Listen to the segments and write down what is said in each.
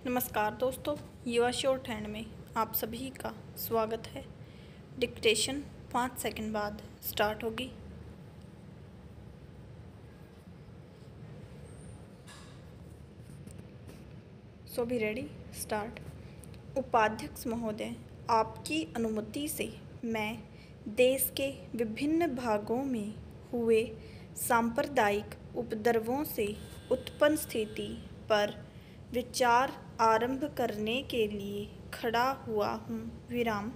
नमस्कार दोस्तों, युवा शॉर्ट हैंड में आप सभी का स्वागत है। डिक्टेशन 5 सेकंड बाद स्टार्ट होगी। सो बी रेडी, स्टार्ट। उपाध्यक्ष महोदय, आपकी अनुमति से मैं देश के विभिन्न भागों में हुए सांप्रदायिक उपद्रवों से उत्पन्न स्थिति पर विचार आरंभ करने के लिए खड़ा हुआ हूँ। विराम।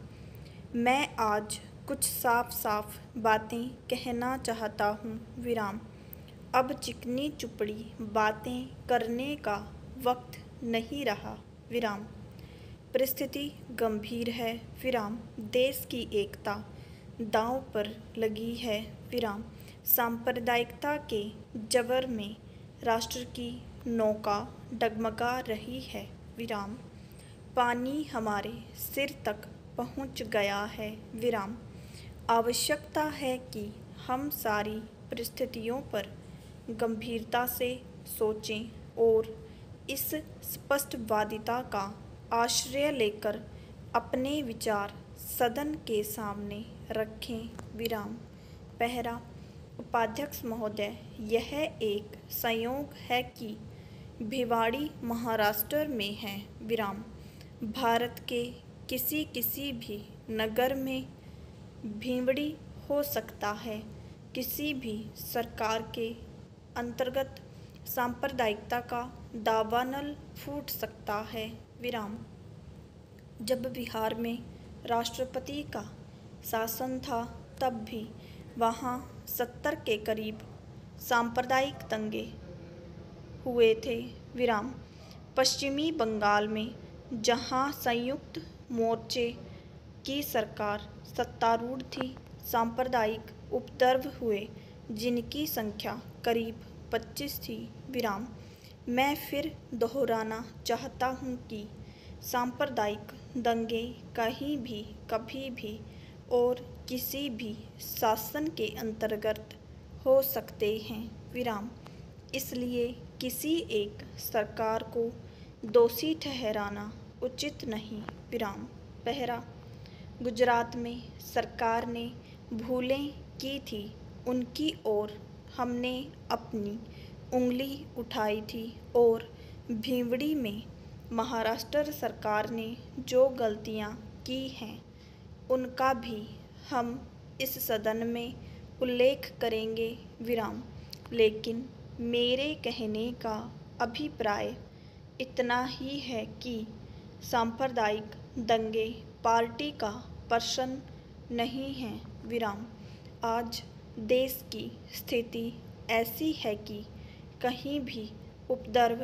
मैं आज कुछ साफ साफ बातें कहना चाहता हूँ। विराम। अब चिकनी चुपड़ी बातें करने का वक्त नहीं रहा। विराम। परिस्थिति गंभीर है। विराम। देश की एकता दांव पर लगी है। विराम। सांप्रदायिकता के जबर में राष्ट्र की नौका डगमगा रही है। विराम। पानी हमारे सिर तक पहुंच गया है। विराम। आवश्यकता है कि हम सारी परिस्थितियों पर गंभीरता से सोचें और इस स्पष्टवादिता का आश्रय लेकर अपने विचार सदन के सामने रखें। विराम। पहला। उपाध्यक्ष महोदय, यह एक संयोग है कि भिवाड़ी महाराष्ट्र में है। विराम। भारत के किसी भी नगर में भिवड़ी हो सकता है। किसी भी सरकार के अंतर्गत सांप्रदायिकता का दावानल फूट सकता है। विराम। जब बिहार में राष्ट्रपति का शासन था तब भी वहाँ 70 के करीब सांप्रदायिक दंगे हुए थे। विराम। पश्चिमी बंगाल में जहाँ संयुक्त मोर्चे की सरकार सत्तारूढ़ थी, सांप्रदायिक उपद्रव हुए जिनकी संख्या करीब 25 थी। विराम। मैं फिर दोहराना चाहता हूँ कि सांप्रदायिक दंगे कहीं भी कभी भी और किसी भी शासन के अंतर्गत हो सकते हैं। विराम। इसलिए किसी एक सरकार को दोषी ठहराना उचित नहीं। विराम। पहला। गुजरात में सरकार ने भूलें की थी, उनकी ओर हमने अपनी उंगली उठाई थी और भिवड़ी में महाराष्ट्र सरकार ने जो गलतियां की हैं उनका भी हम इस सदन में उल्लेख करेंगे। विराम। लेकिन मेरे कहने का अभिप्राय इतना ही है कि सांप्रदायिक दंगे पार्टी का प्रश्न नहीं है। विराम। आज देश की स्थिति ऐसी है कि कहीं भी उपद्रव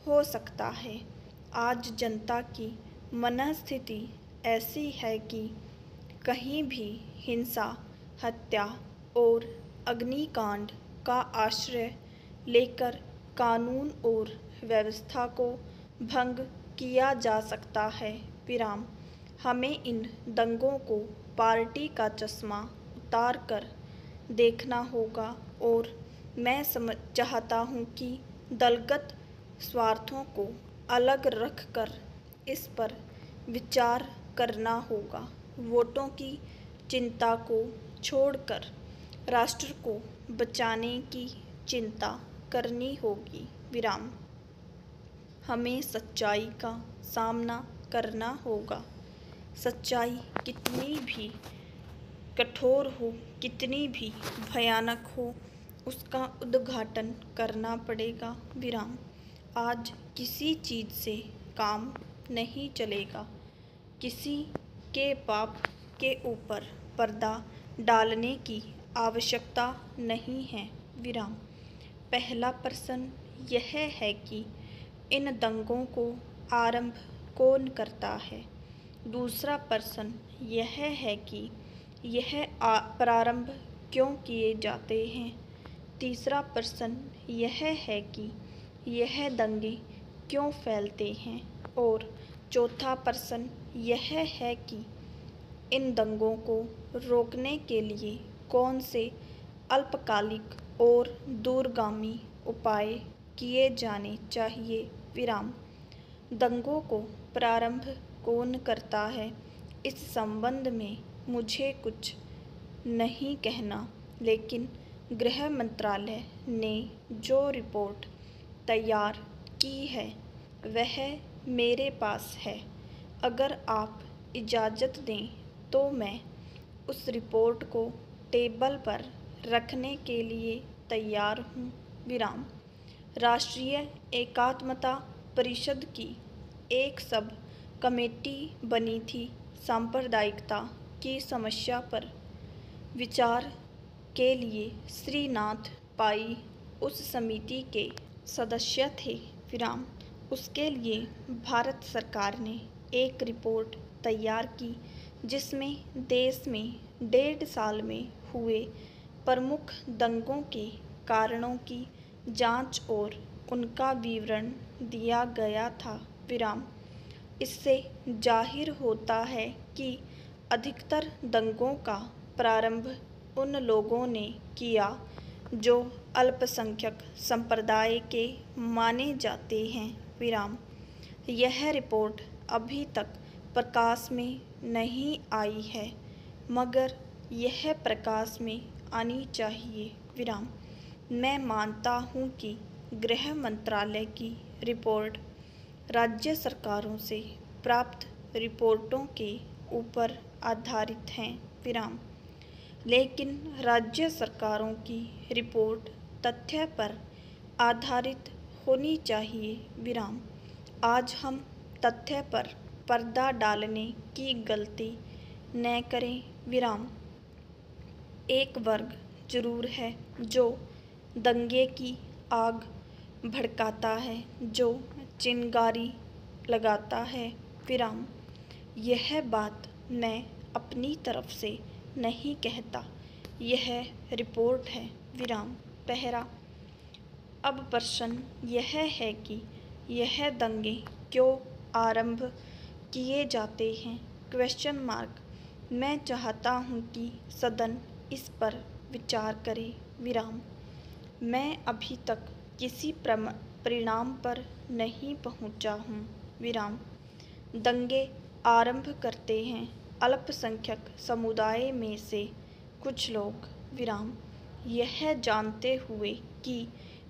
हो सकता है। आज जनता की मनस्थिति ऐसी है कि कहीं भी हिंसा, हत्या और अग्निकांड का आश्रय लेकर कानून और व्यवस्था को भंग किया जा सकता है। विराम। हमें इन दंगों को पार्टी का चश्मा उतार कर देखना होगा और मैं चाहता हूँ कि दलगत स्वार्थों को अलग रख कर इस पर विचार करना होगा। वोटों की चिंता को छोड़कर राष्ट्र को बचाने की चिंता करनी होगी। विराम। हमें सच्चाई का सामना करना होगा। सच्चाई कितनी भी कठोर हो, कितनी भी भयानक हो, उसका उद्घाटन करना पड़ेगा। विराम। आज किसी चीज़ से काम नहीं चलेगा। किसी के पाप के ऊपर पर्दा डालने की आवश्यकता नहीं है। विराम। पहला प्रश्न यह है कि इन दंगों को आरंभ कौन करता है। दूसरा प्रश्न यह है कि यह प्रारंभ क्यों किए जाते हैं। तीसरा प्रश्न यह है कि यह दंगे क्यों फैलते हैं। और चौथा प्रश्न यह है कि इन दंगों को रोकने के लिए कौन से अल्पकालिक और दूरगामी उपाय किए जाने चाहिए। विराम। दंगों को प्रारंभ कौन करता है, इस संबंध में मुझे कुछ नहीं कहना, लेकिन गृह मंत्रालय ने जो रिपोर्ट तैयार की है वह मेरे पास है। अगर आप इजाज़त दें तो मैं उस रिपोर्ट को टेबल पर रखने के लिए तैयार हूँ। विराम। राष्ट्रीय एकात्मता परिषद की एक सब कमेटी बनी थी। सांप्रदायिकता की समस्या पर विचार के लिए श्रीनाथ पाई उस समिति के सदस्य थे। विराम। उसके लिए भारत सरकार ने एक रिपोर्ट तैयार की जिसमें देश में 1.5 साल में हुए प्रमुख दंगों के कारणों की जांच और उनका विवरण दिया गया था। विराम। इससे जाहिर होता है कि अधिकतर दंगों का प्रारंभ उन लोगों ने किया जो अल्पसंख्यक संप्रदाय के माने जाते हैं। विराम। यह रिपोर्ट अभी तक प्रकाश में नहीं आई है, मगर यह प्रकाश में आनी चाहिए। विराम। मैं मानता हूँ कि गृह मंत्रालय की रिपोर्ट राज्य सरकारों से प्राप्त रिपोर्टों के ऊपर आधारित हैं। विराम। लेकिन राज्य सरकारों की रिपोर्ट तथ्य पर आधारित होनी चाहिए। विराम। आज हम तथ्य पर पर्दा डालने की गलती न करें। विराम। एक वर्ग जरूर है जो दंगे की आग भड़काता है, जो चिंगारी लगाता है। विराम। यह बात मैं अपनी तरफ से नहीं कहता, यह रिपोर्ट है। विराम। पहरा। अब प्रश्न यह है कि यह दंगे क्यों आरंभ किए जाते हैं? Question mark. मैं चाहता हूँ कि सदन इस पर विचार करे। विराम। मैं अभी तक किसी परिणाम पर नहीं पहुँचा हूँ। विराम। दंगे आरंभ करते हैं अल्पसंख्यक समुदाय में से कुछ लोग। विराम। यह जानते हुए कि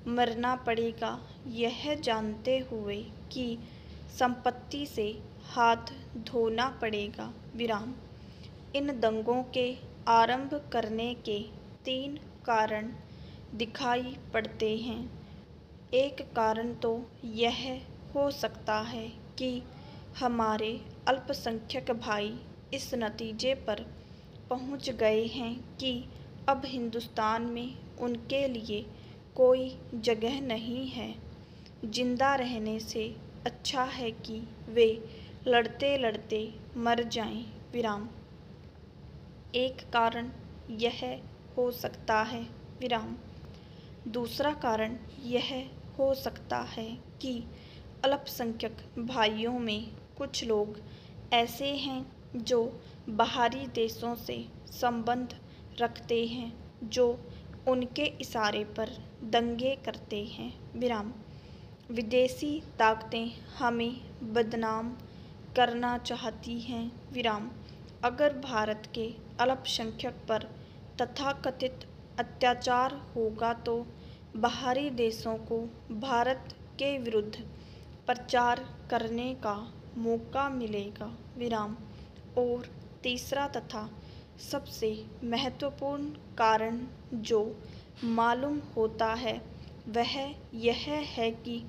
मरना पड़ेगा, यह जानते हुए कि संपत्ति से हाथ धोना पड़ेगा। विराम। इन दंगों के आरंभ करने के 3 कारण दिखाई पड़ते हैं। एक कारण तो यह हो सकता है कि हमारे अल्पसंख्यक भाई इस नतीजे पर पहुंच गए हैं कि अब हिंदुस्तान में उनके लिए कोई जगह नहीं है। जिंदा रहने से अच्छा है कि वे लड़ते लड़ते मर जाएं। विराम। एक कारण यह हो सकता है। विराम। दूसरा कारण यह हो सकता है कि अल्पसंख्यक भाइयों में कुछ लोग ऐसे हैं जो बाहरी देशों से संबंध रखते हैं, जो उनके इशारे पर दंगे करते हैं। विराम। विदेशी ताकतें हमें बदनाम करना चाहती हैं। विराम। अगर भारत के अल्पसंख्यक पर तथाकथित अत्याचार होगा तो बाहरी देशों को भारत के विरुद्ध प्रचार करने का मौका मिलेगा। विराम। और तीसरा तथा सबसे महत्वपूर्ण कारण जो मालूम होता है वह यह है कि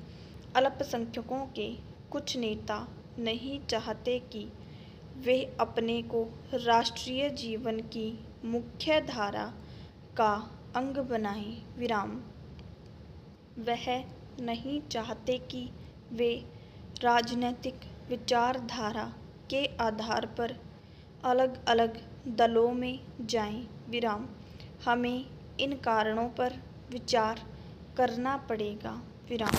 अल्पसंख्यकों के कुछ नेता नहीं चाहते कि वे अपने को राष्ट्रीय जीवन की मुख्य धारा का अंग बनाएं। विराम। वह नहीं चाहते कि वे राजनीतिक विचारधारा के आधार पर अलग अलग दलों में जाएं। विराम। हमें इन कारणों पर विचार करना पड़ेगा। विराम।